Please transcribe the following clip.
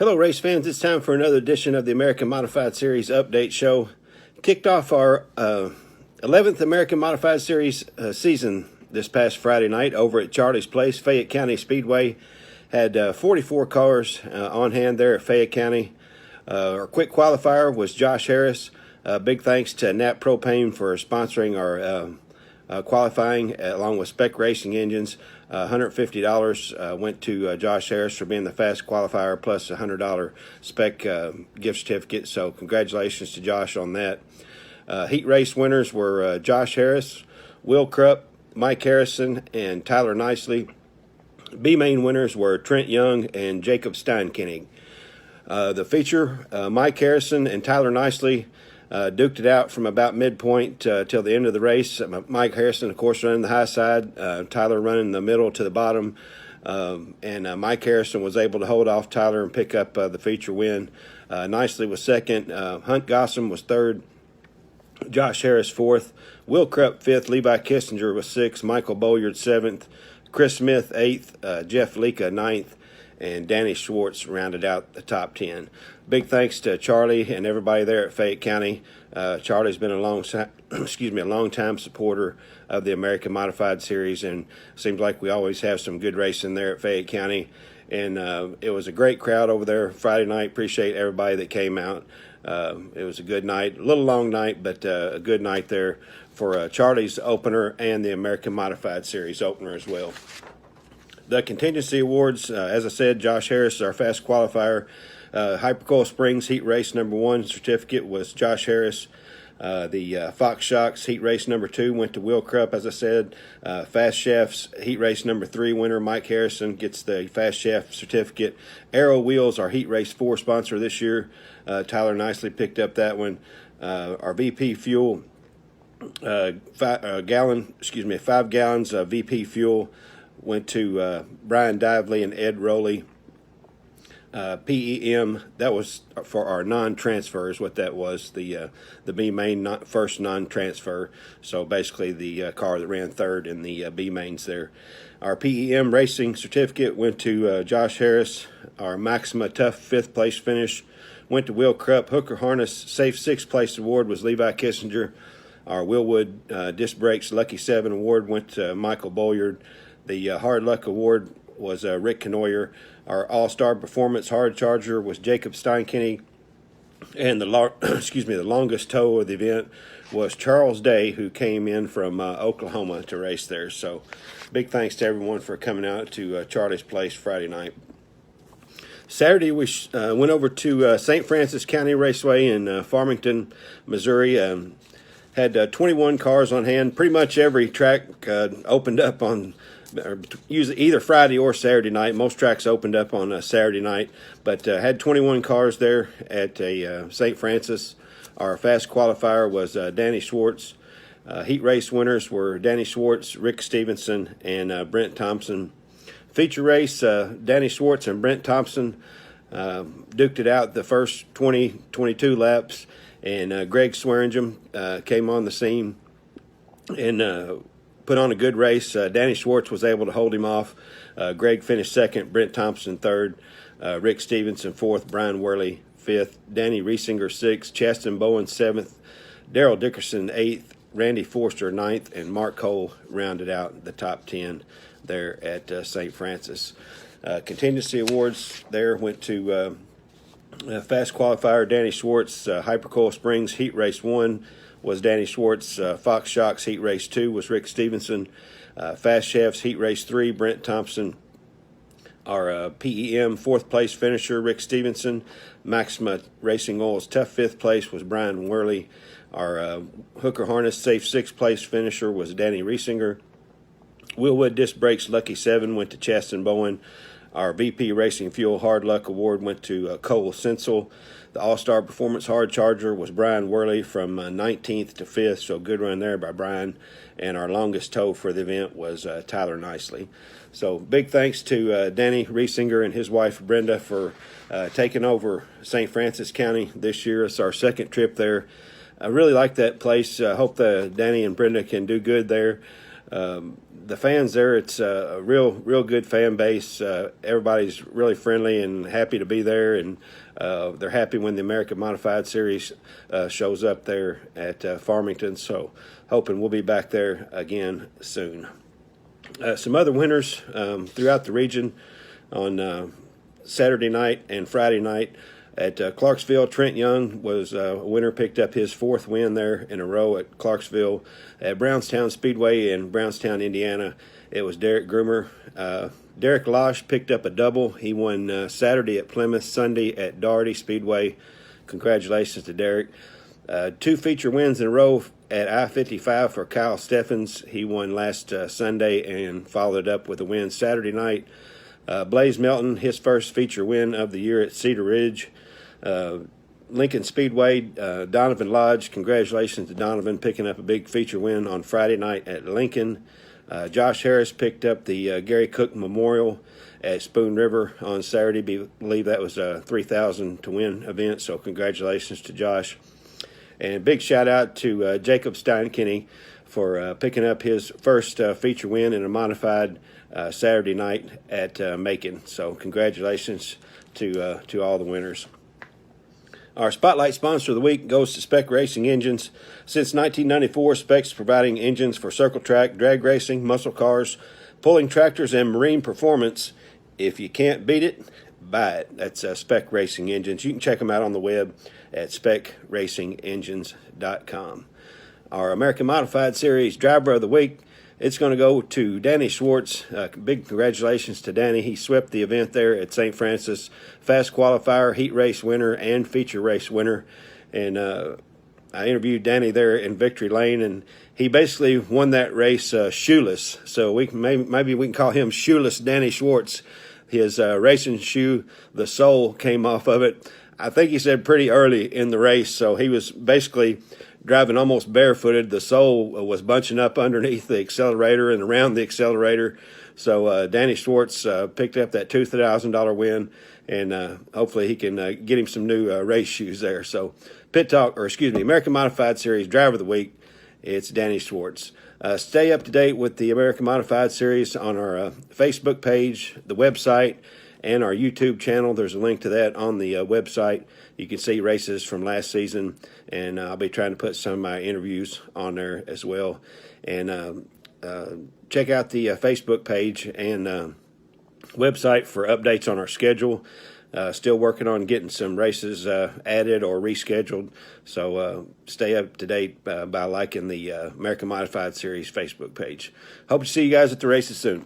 Hello, race fans. It's time for another edition of the American Modified Series Update Show. Kicked off our 11th American Modified Series season this past Friday night over at Charlie's Place, Fayette County Speedway. Had 44 cars on hand there at Fayette County. Our quick qualifier was Josh Harris. Big thanks to Nat Propane for sponsoring our qualifying along with Spec Racing Engines. $150 went to Josh Harris for being the fast qualifier, plus a $100 Spec gift certificate. So congratulations to Josh on that. Heat race winners were Josh Harris, Will Krupp, Mike Harrison, and Tyler Nicely. B-main winners were Trent Young and Jacob Steinkennig. The feature, Mike Harrison and Tyler Nicely duked it out from about midpoint till the end of the race. Mike Harrison, of course, running the high side, Tyler running the middle to the bottom, and Mike Harrison was able to hold off Tyler and pick up the feature win. Nicely was second, Hunt Gossam was third, Josh Harris fourth, Will Krupp fifth, Levi Kissinger was sixth, Michael Bolyard seventh, Chris Smith eighth, Jeff Leka ninth, and Danny Schwartz rounded out the top 10. Big thanks to Charlie and everybody there at Fayette County. Charlie's been a long time supporter of the American Modified Series, and seems like we always have some good racing there at Fayette County. And it was a great crowd over there Friday night. Appreciate everybody that came out. It was a good night, a little long night, but a good night there for Charlie's opener and the American Modified Series opener as well. The contingency awards, as I said, Josh Harris, our fast qualifier. Hypercoil Springs Heat Race number 1 certificate was Josh Harris. The Fox Shocks Heat Race number 2 went to Will Krupp, as I said. Fast Chefs Heat Race number 3 winner Mike Harrison gets the Fast Chef certificate. Arrow Wheels, our Heat Race 4 sponsor this year. Tyler Nicely picked up that one. Our VP Fuel, 5 gallons of VP Fuel went to Brian Dively and Ed Rowley. PEM, that was for our non-transfer is what that was, the B-main first non-transfer. So basically the car that ran third in the B-mains there. Our PEM racing certificate went to Josh Harris. Our Maxima Tough 5th place finish went to Will Krupp. Hooker Harness Safe 6th place award was Levi Kissinger. Our Willwood Disc Brakes Lucky 7 award went to Michael Bolyard. The Hard Luck Award was Rick Knoyer. Our All-Star Performance Hard Charger was Jacob Steinkennig. And the longest tow of the event was Charles Day, who came in from Oklahoma to race there. So big thanks to everyone for coming out to Charlie's Place Friday night. Saturday, we went over to St. Francis County Raceway in Farmington, Missouri. Had 21 cars on hand. Pretty much every track opened up on either Friday or Saturday night. Most tracks opened up on Saturday night, but had 21 cars there at St. Francis. Our fast qualifier was Danny Schwartz. Heat race winners were Danny Schwartz, Rick Stevenson, and Brent Thompson. Feature race, Danny Schwartz and Brent Thompson duked it out the first 22 laps, and Greg Swearingen came on the scene and put on a good race. Danny Schwartz was able to hold him off. Greg finished second, Brent Thompson third, Rick Stevenson fourth, Brian Worley fifth, Danny Riesinger sixth, Chaston Bowen seventh, Daryl Dickerson eighth, Randy Forster ninth, and Mark Cole rounded out the top 10 there at St. Francis. Contingency awards there went to fast qualifier Danny Schwartz. Hypercoil Springs Heat Race 1 was Danny Schwartz. Fox Shocks Heat Race 2 was Rick Stevenson. Fast Chefs Heat Race 3, Brent Thompson. Our PEM 4th place finisher, Rick Stevenson. Maxima Racing Oil's Tough 5th place was Brian Worley. Our Hooker Harness Safe 6th place finisher was Danny Riesinger. Willwood Disc Brakes Lucky 7 went to Chaston Bowen. Our VP Racing Fuel Hard Luck Award went to Cole Sensel. The All-Star Performance Hard Charger was Brian Worley from 19th to 5th, so good run there by Brian. And our longest tow for the event was Tyler Nicely. So big thanks to Danny Riesinger and his wife Brenda for taking over St. Francis County this year. It's our second trip there. I really like that place. I hope Danny and Brenda can do good there. The fans there, it's a real good fan base. Everybody's really friendly and happy to be there, and they're happy when the American Modified Series shows up there at Farmington. So hoping we'll be back there again soon. Some other winners throughout the region on Saturday night and Friday night. At Clarksville, Trent Young was a winner, picked up his fourth win there in a row at Clarksville. At Brownstown Speedway in Brownstown, Indiana, it was Derek Groomer. Derek Losh picked up a double. He won Saturday at Plymouth, Sunday at Daugherty Speedway. Congratulations to Derek. Two feature wins in a row at I-55 for Kyle Steffens. He won last Sunday and followed up with a win Saturday night. Blaze Melton, his first feature win of the year at Cedar Ridge. Lincoln Speedway, Donovan Lodge, congratulations to Donovan picking up a big feature win on Friday night at Lincoln. Josh Harris picked up the Gary Cook Memorial at Spoon River on Saturday. Believe that was a 3,000 to win event, so congratulations to Josh. And a big shout out to Jacob Steinkenny for picking up his first feature win in a modified Saturday night at Macon. So congratulations to all the winners. Our Spotlight Sponsor of the Week goes to Spec Racing Engines. Since 1994, Spec's providing engines for circle track, drag racing, muscle cars, pulling tractors, and marine performance. If you can't beat it, buy it. That's Spec Racing Engines. You can check them out on the web at specracingengines.com. Our American Modified Series Driver of the Week, it's going to go to Danny Schwartz. Big congratulations to Danny. He swept the event there at St. Francis. Fast qualifier, heat race winner, and feature race winner. And I interviewed Danny there in Victory Lane, and he basically won that race shoeless. So maybe we can call him Shoeless Danny Schwartz. His racing shoe, the sole came off of it. I think he said pretty early in the race, so he was basically driving almost barefooted. The sole was bunching up underneath the accelerator and around the accelerator. So Danny Schwartz picked up that $2,000 win, and hopefully he can get him some new race shoes there. So American Modified Series Driver of the Week, it's Danny Schwartz. Stay up to date with the American Modified Series on our Facebook page, the website, and our YouTube channel. There's a link to that on the website. You can see races from last season, and I'll be trying to put some of my interviews on there as well. And check out the Facebook page and website for updates on our schedule. Still working on getting some races added or rescheduled, so stay up to date by liking the American Modified Series Facebook page. Hope to see you guys at the races soon.